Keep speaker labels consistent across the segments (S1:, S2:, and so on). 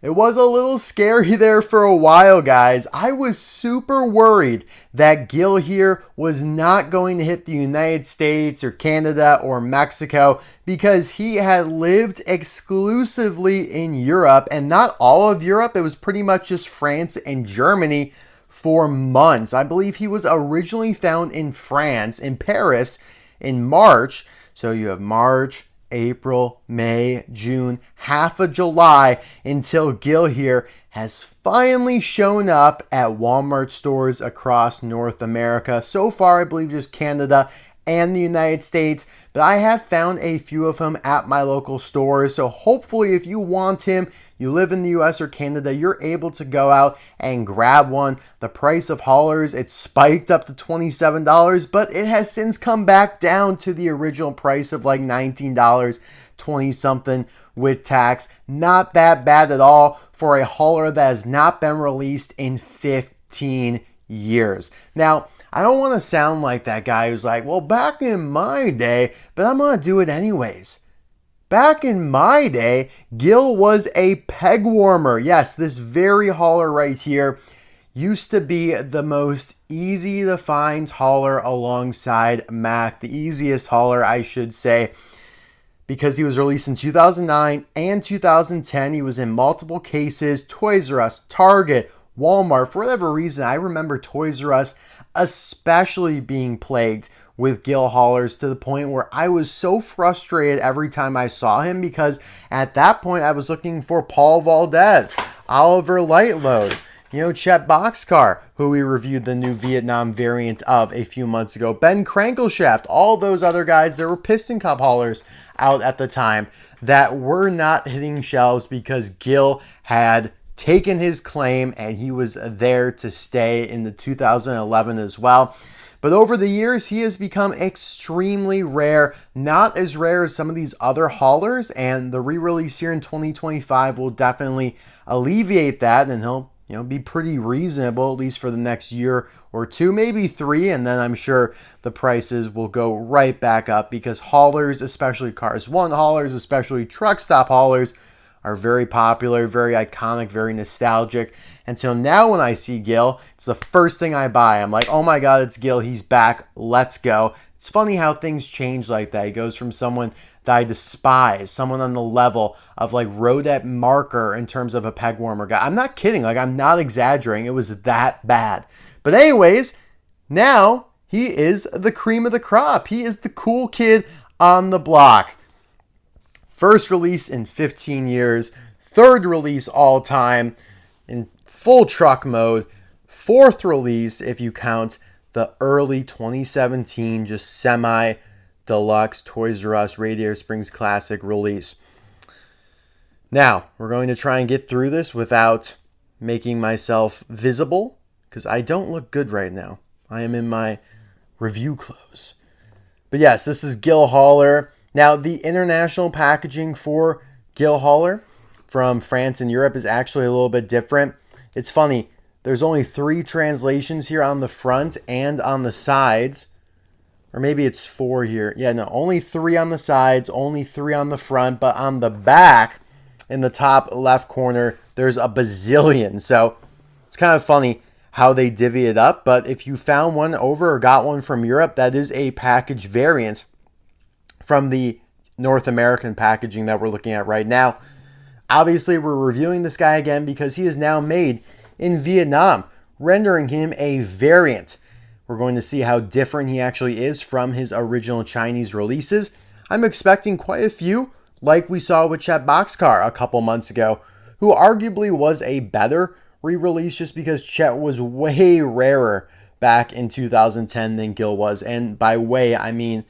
S1: It was a little scary there for a while, guys. I was super worried that Gil here was not going to hit the United States or Canada or Mexico because he had lived exclusively in Europe, and not all of Europe. It was pretty much just France and Germany for months. I believe he was originally found in France, in Paris, in March. So you have March, April, May, June, half of July until Gil here has finally shown up at Walmart stores across North America. So far, I believe just Canada and the United States, but I have found a few of them at my local stores. So hopefully if you want him, you live in the US or Canada, you're able to go out and grab one. The price of haulers, it spiked up to $27, but it has since come back down to the original price of like $19, 20 something with tax. Not that bad at all for a hauler that has not been released in 15 years. Now, I don't want to sound like that guy who's like, well, back in my day, but I'm going to do it anyways. Back in my day, Gil was a peg warmer. Yes, this very hauler right here used to be the most easy to find hauler alongside Mac. The easiest hauler, I should say, because he was released in 2009 and 2010. He was in multiple cases, Toys R Us, Target, Walmart. For whatever reason, I remember Toys R Us especially being plagued with Gil haulers to the point where I was so frustrated every time I saw him, because at that point I was looking for Paul Valdez, Oliver Lightload, Chet Boxkaar, who we reviewed the new Vietnam variant of a few months ago, Ben Crankleshaft, all those other guys. There were Piston Cup haulers out at the time that were not hitting shelves because Gil had taken his claim and he was there to stay in the 2011 as well. But over the years, he has become extremely rare, not as rare as some of these other haulers, and the re-release here in 2025 will definitely alleviate that, and he'll be pretty reasonable, at least for the next year or two, maybe 3, and then I'm sure the prices will go right back up because haulers, especially Cars 1 haulers, especially truck stop haulers, are very popular, very iconic, very nostalgic. And so now when I see Gil, it's the first thing I buy. I'm like, oh my God, it's Gil. He's back. Let's go. It's funny how things change like that. He goes from someone that I despise, someone on the level of like Rodette Marker in terms of a peg warmer guy. I'm not kidding. Like, I'm not exaggerating. It was that bad. But anyways, now he is the cream of the crop. He is the cool kid on the block. First release in 15 years, third release all time in full truck mode, fourth release if you count the early 2017 just semi-deluxe Toys R Us Radiator Springs Classic release. Now, we're going to try and get through this without making myself visible because I don't look good right now. I am in my review clothes. But yes, this is Gil hauler. Now, the international packaging for Gil hauler from France and Europe is actually a little bit different. It's funny, there's only 3 translations here on the front and on the sides. Or maybe it's 4 here. Yeah, no, only 3 on the sides, only 3 on the front. But on the back, in the top left corner, there's a bazillion. So it's kind of funny how they divvy it up. But if you found one over or got one from Europe, that is a package variant from the North American packaging that we're looking at right now. Obviously, we're reviewing this guy again because he is now made in Vietnam, rendering him a variant. We're going to see how different he actually is from his original Chinese releases. I'm expecting quite a few, like we saw with Chet Boxkaar a couple months ago, who arguably was a better re-release just because Chet was way rarer back in 2010 than Gil was. And by way, I mean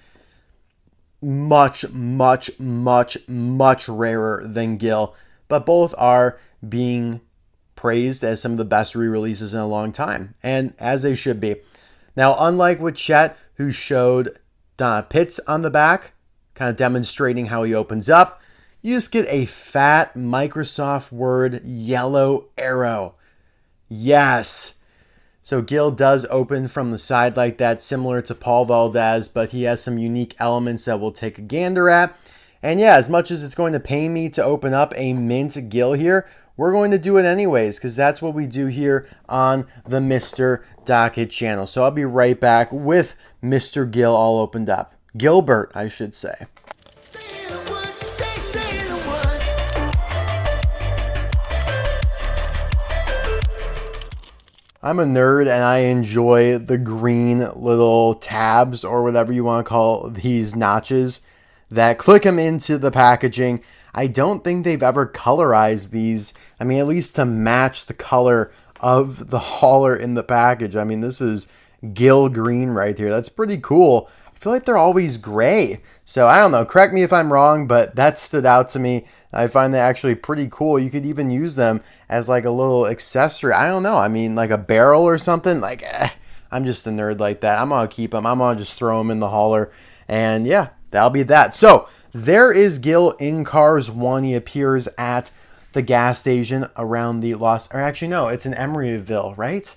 S1: much, much, much, much rarer than Gil. But both are being praised as some of the best re-releases in a long time, and as they should be. Now, unlike with Chet, who showed pits on the back, kind of demonstrating how he opens up, you just get a fat Microsoft Word yellow arrow. Yes. So Gil does open from the side like that, similar to Paul Valdez, but he has some unique elements that we'll take a gander at. And yeah, as much as it's going to pain me to open up a mint Gil here, we're going to do it anyways because that's what we do here on the Mr. Docket channel. So I'll be right back with Mr. Gill all opened up. Gilbert, I should say. I'm a nerd and I enjoy the green little tabs or whatever you want to call these notches that click them into the packaging. I don't think they've ever colorized these. I mean, at least to match the color of the hauler in the package. I mean, this is Gill green right here. That's pretty cool. I feel like they're always gray. So I don't know, correct me if I'm wrong, but that stood out to me. I find that actually pretty cool. You could even use them as like a little accessory. I don't know. I mean, like a barrel or something. Like, I'm just a nerd like that. I'm going to keep them. I'm going to just throw them in the hauler. And yeah, that'll be that. So there is Gill in Cars 1. He appears at the gas station around the or actually no, it's in Emeryville, right?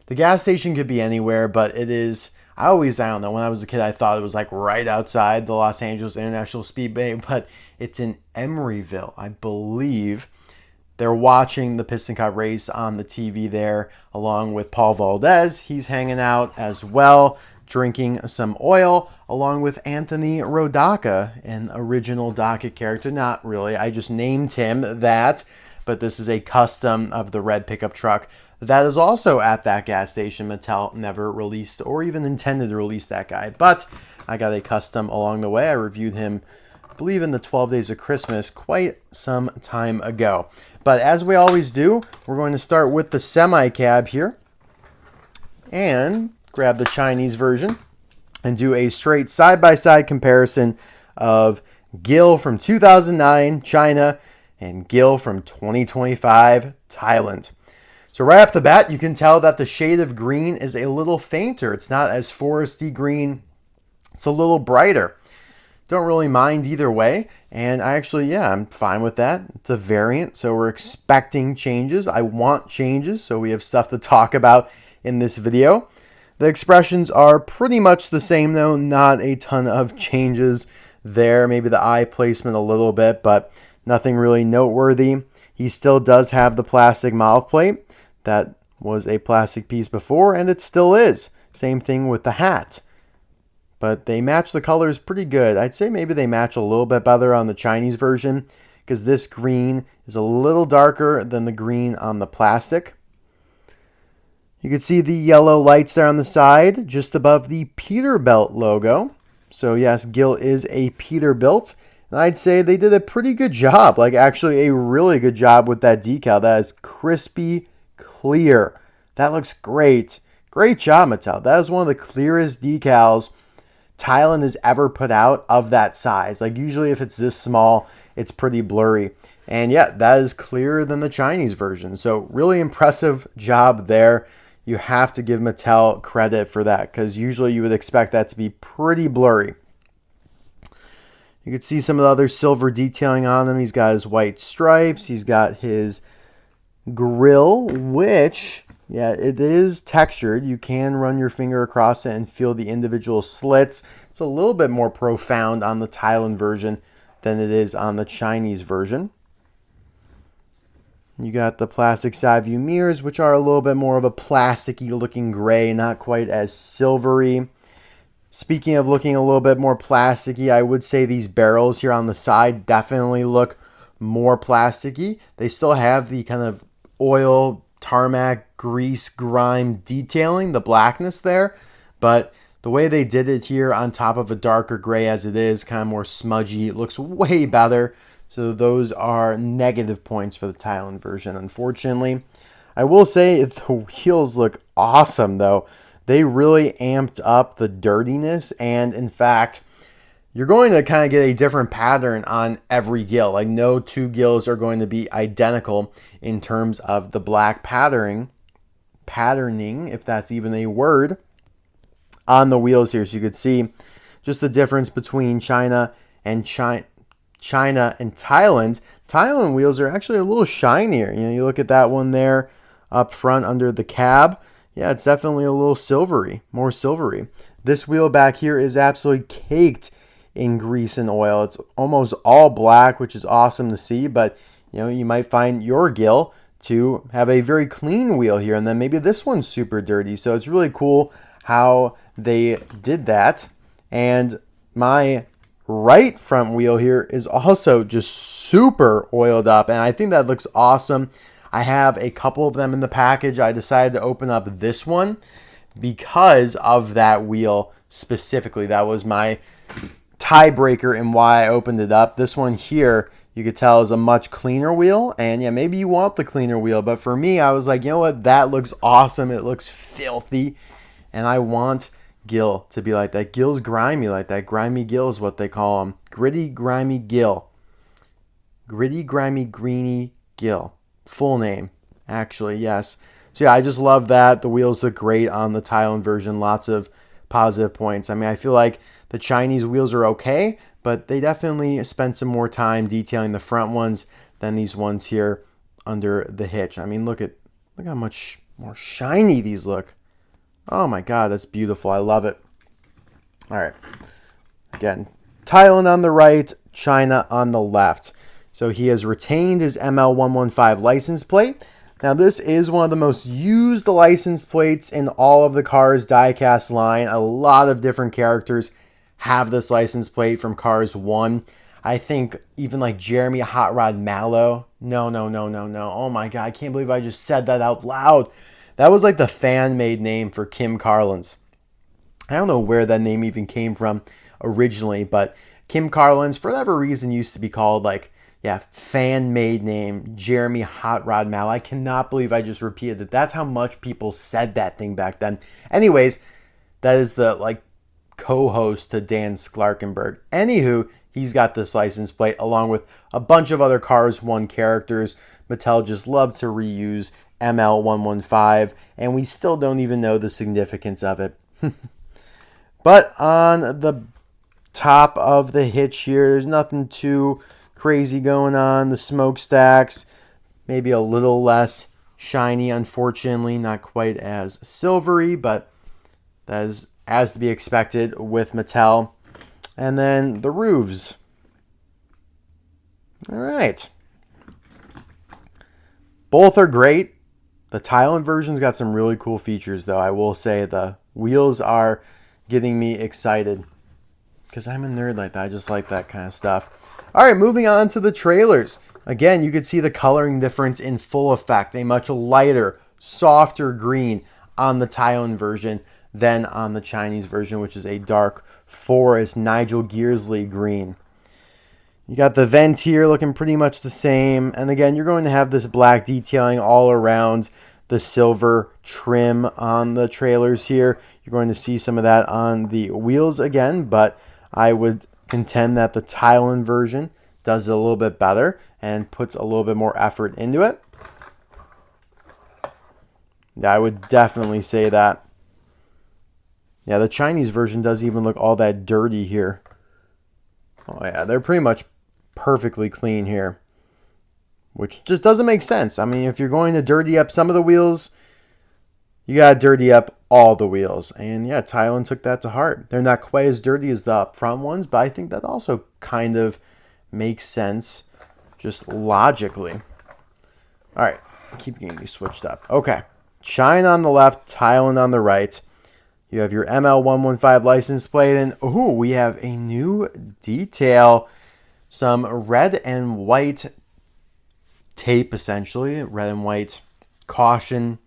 S1: The gas station could be anywhere, but it is, I don't know, when I was a kid, I thought it was like right outside the Los Angeles International Speedway, but it's in Emeryville, I believe. They're watching the Piston Cup race on the TV there, along with Paul Valdez. He's hanging out as well, drinking some oil, along with Anthony Rodaka, an original Docket character. Not really, I just named him that, but this is a custom of the red pickup truck that is also at that gas station. Mattel never released or even intended to release that guy, but I got a custom along the way. I reviewed him, I believe, in the 12 Days of Christmas quite some time ago. But as we always do, we're going to start with the Semicab here and grab the Chinese version and do a straight side-by-side comparison of Gill from 2009, China, and Gill from 2025, Thailand. So right off the bat, you can tell that the shade of green is a little fainter. It's not as foresty green. It's a little brighter. Don't really mind either way. And I actually, yeah, I'm fine with that. It's a variant, so we're expecting changes. I want changes, so we have stuff to talk about in this video. The expressions are pretty much the same though. Not a ton of changes there. Maybe the eye placement a little bit, but nothing really noteworthy. He still does have the plastic mouth plate. That was a plastic piece before, and it still is. Same thing with the hat. But they match the colors pretty good. I'd say maybe they match a little bit better on the Chinese version because this green is a little darker than the green on the plastic. You can see the yellow lights there on the side, just above the Peterbilt logo. So yes, Gill is a Peterbilt. And I'd say they did a pretty good job, like actually a really good job with that decal. That is crispy clear. That looks great. Great job, Mattel. That is one of the clearest decals Thailand has ever put out of that size. Like usually if it's this small, it's pretty blurry. And yeah, that is clearer than the Chinese version. So really impressive job there. You have to give Mattel credit for that because usually you would expect that to be pretty blurry. You can see some of the other silver detailing on him. He's got his white stripes. He's got his grill, which, yeah, it is textured. You can run your finger across it and feel the individual slits. It's a little bit more profound on the Thailand version than it is on the Chinese version. You got the plastic side view mirrors, which are a little bit more of a plasticky looking gray, not quite as silvery. Speaking of looking a little bit more plasticky, I would say these barrels here on the side definitely look more plasticky. They still have the kind of oil, tarmac, grease, grime detailing, the blackness there, but the way they did it here on top of a darker gray as it is, kind of more smudgy, it looks way better. So those are negative points for the Thailand version, unfortunately. I will say the wheels look awesome though. They really amped up the dirtiness, and in fact, you're going to kind of get a different pattern on every gill. Like no two gills are going to be identical in terms of the black patterning, if that's even a word, on the wheels here. So you could see just the difference between China and Thailand. Thailand wheels are actually a little shinier. You know, you look at that one there up front under the cab. Yeah, it's definitely a little silvery, more silvery. This wheel back here is absolutely caked in grease and oil. It's almost all black, which is awesome to see, but you might find your Gil to have a very clean wheel here, and then maybe this one's super dirty. So it's really cool how they did that. And my right front wheel here is also just super oiled up, and I think that looks awesome. I have a couple of them in the package. I decided to open up this one because of that wheel specifically. That was my tiebreaker in why I opened it up. This one here, you could tell, is a much cleaner wheel, and yeah, maybe you want the cleaner wheel, but for me, I was like, you know what, that looks awesome. It looks filthy, and I want Gil to be like that. Gil's grimy like that. Grimy Gil is what they call him. Gritty, grimy Gil. Gritty, grimy, greeny Gil. Full name, actually, yes. So yeah, I just love that. The wheels look great on the Thailand version. Lots of positive points. I mean, I feel like the Chinese wheels are okay, but they definitely spent some more time detailing the front ones than these ones here under the hitch. I mean, look how much more shiny these look. Oh my God, that's beautiful. I love it. All right. Again, Thailand on the right, China on the left. So he has retained his ML115 license plate. Now this is one of the most used license plates in all of the Cars diecast line. A lot of different characters have this license plate from Cars 1. I think even like Jeremy Hot Rod Mallow. No. Oh my God, I can't believe I just said that out loud. That was like the fan-made name for Kim Carlins. I don't know where that name even came from originally, but Kim Carlins, for whatever reason, used to be called fan-made name, Jeremy Hot Rod Mallow. I cannot believe I just repeated it. That's how much people said that thing back then. Anyways, that is the co-host to Dan Sklarkenberg. Anywho, he's got this license plate along with a bunch of other Cars 1 characters. Mattel just loved to reuse ML115, and we still don't even know the significance of it. But on the top of the hitch here, there's nothing too crazy going on. The smokestacks, maybe a little less shiny, unfortunately, not quite as silvery, but that is as to be expected with Mattel. And then the roofs. All right. Both are great. The Thailand version's got some really cool features, though. I will say the wheels are getting me excited because I'm a nerd like that. I just like that kind of stuff. All right, moving on to the trailers. Again, you could see the coloring difference in full effect. A much lighter, softer green on the Thailand version than on the Chinese version, which is a dark forest Nigel Gearsley green. You got the vent here looking pretty much the same. And again, you're going to have this black detailing all around the silver trim on the trailers here. You're going to see some of that on the wheels again, but I would contend that the Thailand version does it a little bit better and puts a little bit more effort into it. Yeah, I would definitely say that. Yeah, the Chinese version doesn't even look all that dirty here. Oh yeah, they're pretty much perfectly clean here, which just doesn't make sense. I mean, if you're going to dirty up some of the wheels, you got to dirty up all the wheels. And yeah, Thailand took that to heart. They're not quite as dirty as the up front ones, but I think that also kind of makes sense just logically. All right, keep getting these switched up. Okay, China on the left, Thailand on the right. You have your ML115 license plate, and we have a new detail. Some red and white tape, essentially. Red and white caution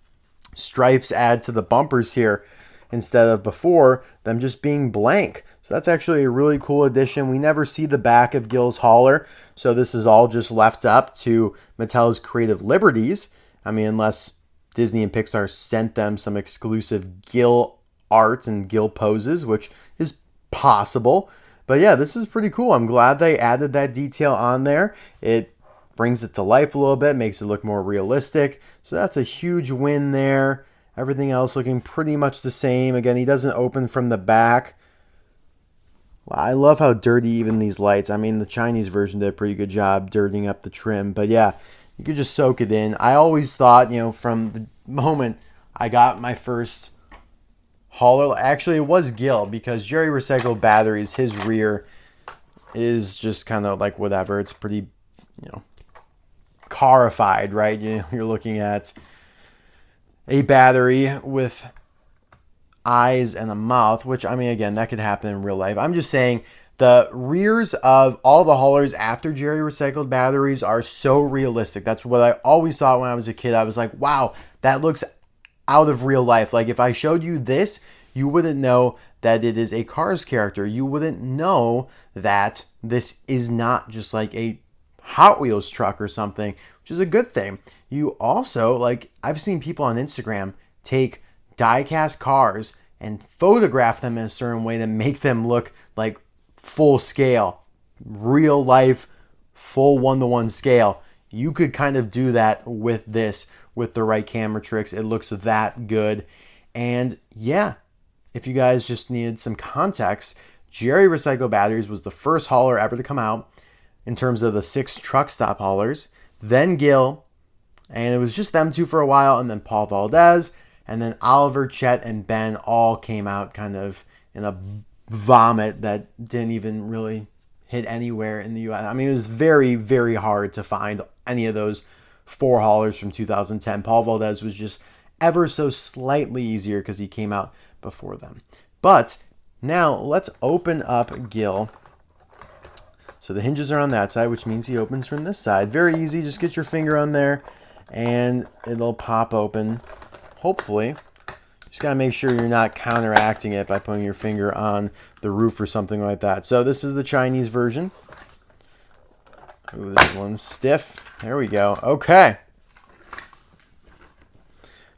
S1: stripes add to the bumpers here instead of before them just being blank. So that's actually a really cool addition. We never see the back of Gil's hauler, so this is all just left up to Mattel's creative liberties. I mean, unless Disney and Pixar sent them some exclusive Gil art and Gil poses, which is possible. But yeah, this is pretty cool. I'm glad they added that detail on there. It brings it to life a little bit, makes it look more realistic. So that's a huge win there. Everything else looking pretty much the same. Again, he doesn't open from the back. Well, I love how dirty even these lights. I mean, the Chinese version did a pretty good job dirtying up the trim. But yeah, you could just soak it in. I always thought, from the moment I got my first hauler, actually it was Gil, because Jerry Recycled Batteries, his rear is just kind of like whatever. It's pretty, carified, right? You're looking at a battery with eyes and a mouth, which, I mean, again, that could happen in real life. I'm just saying the rears of all the haulers after Jerry recycled batteries are so realistic. That's what I always thought when I was a kid. I was like, wow, that looks out of real life. Like if I showed you this, you wouldn't know that it is a Cars character. You wouldn't know that this is not just like a Hot Wheels truck or something, which is a good thing. You also, like, I've seen people on Instagram take die-cast cars and photograph them in a certain way to make them look like full scale, real life, full 1-to-1 scale. You could kind of do that with this, with the right camera tricks. It looks that good. And yeah, if you guys just needed some context, Jerry Recycle Batteries was the first hauler ever to come out in terms of the 6 truck stop haulers. Then Gil, and it was just them two for a while, and then Paul Valdez, and then Oliver, Chet, and Ben all came out kind of in a vomit that didn't even really hit anywhere in the U.S. I mean, it was very, very hard to find any of those 4 haulers from 2010. Paul Valdez was just ever so slightly easier because he came out before them. But now let's open up Gil. So the hinges are on that side, which means he opens from this side. Very easy. Just get your finger on there and it'll pop open. Hopefully. Just got to make sure you're not counteracting it by putting your finger on the roof or something like that. So this is the Chinese version. Ooh, this one's stiff. There we go. Okay.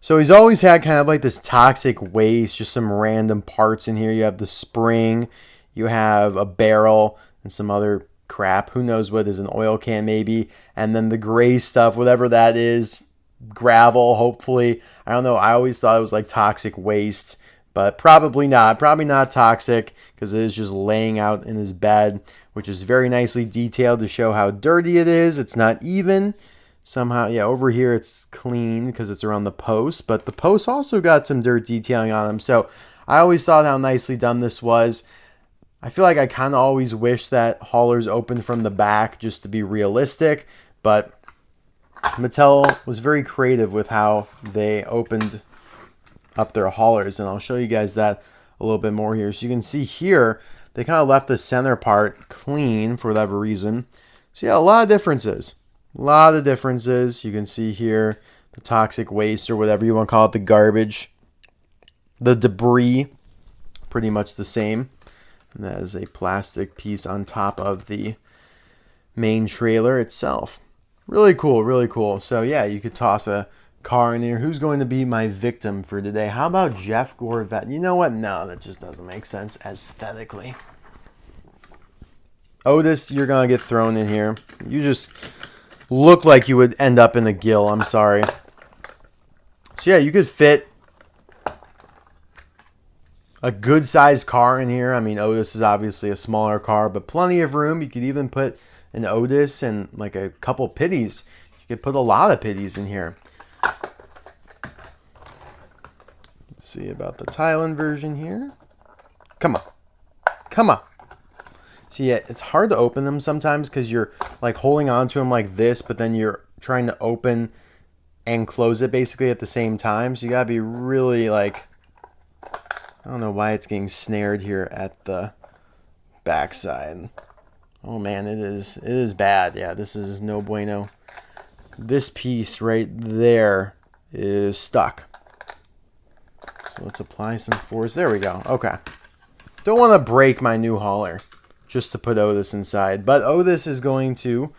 S1: So he's always had kind of like this toxic waste, just some random parts in here. You have the spring, you have a barrel, and some other crap. Who knows what is, an oil can maybe. And then the gray stuff, whatever that is, gravel, hopefully. I don't know. I always thought it was like toxic waste, but probably not. Probably not toxic because it is just laying out in his bed, which is very nicely detailed to show how dirty it is. It's not even. Somehow, yeah, over here it's clean because it's around the post, but the post also got some dirt detailing on them. So I always thought how nicely done this was. I feel like I kind of always wish that haulers opened from the back just to be realistic, but Mattel was very creative with how they opened up their haulers, and I'll show you guys that a little bit more here. So you can see here, they kind of left the center part clean for whatever reason. So yeah, a lot of differences. A lot of differences. You can see here the toxic waste or whatever you want to call it, the garbage, the debris, pretty much the same. And that is a plastic piece on top of the main trailer itself. Really cool, really cool. So yeah, you could toss a car in here. Who's going to be my victim for today? How about Jeff Gorvette? You know what? No, that just doesn't make sense aesthetically. Otis, you're going to get thrown in here. You just look like you would end up in a Gil. I'm sorry. So yeah, you could fit a good sized car in here. I mean, Otis is obviously a smaller car, but plenty of room. You could even put an Otis and like a couple pitties. You could put a lot of pitties in here. Let's see about the Thailand version here. Come on. Come on. See, it's hard to open them sometimes because you're like holding on to them like this, but then you're trying to open and close it basically at the same time. So you gotta be really like, I don't know why it's getting snared here at the backside. Oh man, it is bad. Yeah, this is no bueno. This piece right there is stuck. So let's apply some force. There we go. Okay. Don't want to break my new hauler just to put Otis inside. But Otis is going to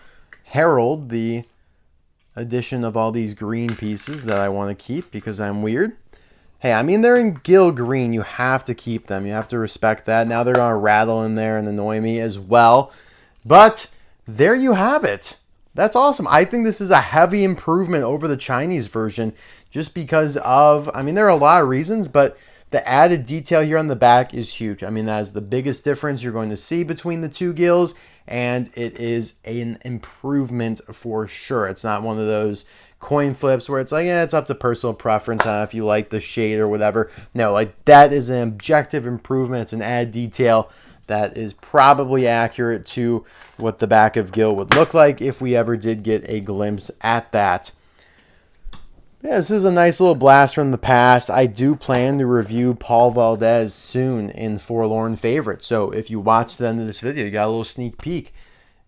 S1: herald the addition of all these green pieces that I want to keep because I'm weird. Hey, I mean, they're in Gil green. You have to keep them. You have to respect that. Now they're going to rattle in there and annoy me as well. But there you have it. That's awesome. I think this is a heavy improvement over the Chinese version just because of, I mean, there are a lot of reasons, but the added detail here on the back is huge. I mean, that is the biggest difference you're going to see between the two Gils, and it is an improvement for sure. It's not one of those coin flips where it's like, yeah, it's up to personal preference if you like the shade or whatever. No, like that is an objective improvement. It's an added detail that is probably accurate to what the back of Gil would look like if we ever did get a glimpse at that. Yeah, this is a nice little blast from the past. I do plan to review Paul Valdez soon in Forlorn Favorite. So if you watch the end of this video, you got a little sneak peek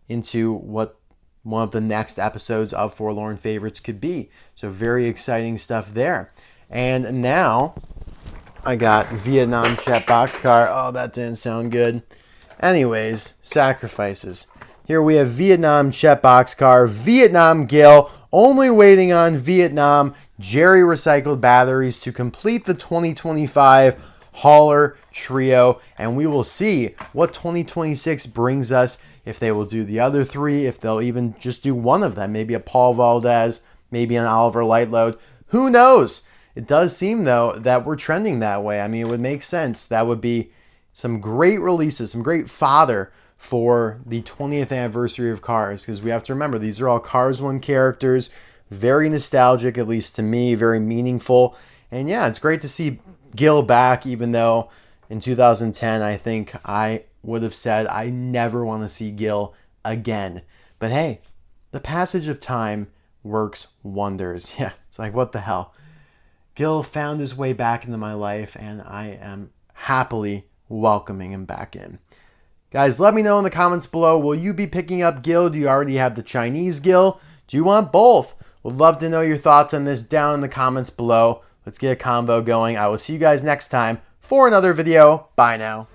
S1: into what one of the next episodes of Forlorn Favorites could be. So very exciting stuff there. And now I got Vietnam Chet Boxkaar. Oh, that didn't sound good. Anyways, sacrifices. Here we have Vietnam Chet Boxkaar, Vietnam Gil, only waiting on Vietnam Jerry recycled batteries to complete the 2025 hauler trio, and we will see what 2026 brings us, if they will do the other three, if they'll even just do one of them, maybe a Paul Valdez, maybe an Oliver Lightload. Who knows? It does seem, though, that we're trending that way. I mean, it would make sense. That would be some great releases, some great fodder for the 20th anniversary of Cars, because we have to remember, these are all Cars 1 characters, very nostalgic, at least to me, very meaningful. And yeah, it's great to see Gil back, even though in 2010, I think I would have said I never want to see Gil again. But hey, the passage of time works wonders. Yeah, it's like, what the hell? Gil found his way back into my life, and I am happily welcoming him back in. Guys, let me know in the comments below, will you be picking up Gil? Do you already have the Chinese Gil? Do you want both? Would love to know your thoughts on this down in the comments below. Let's get a convo going. I will see you guys next time for another video. Bye now.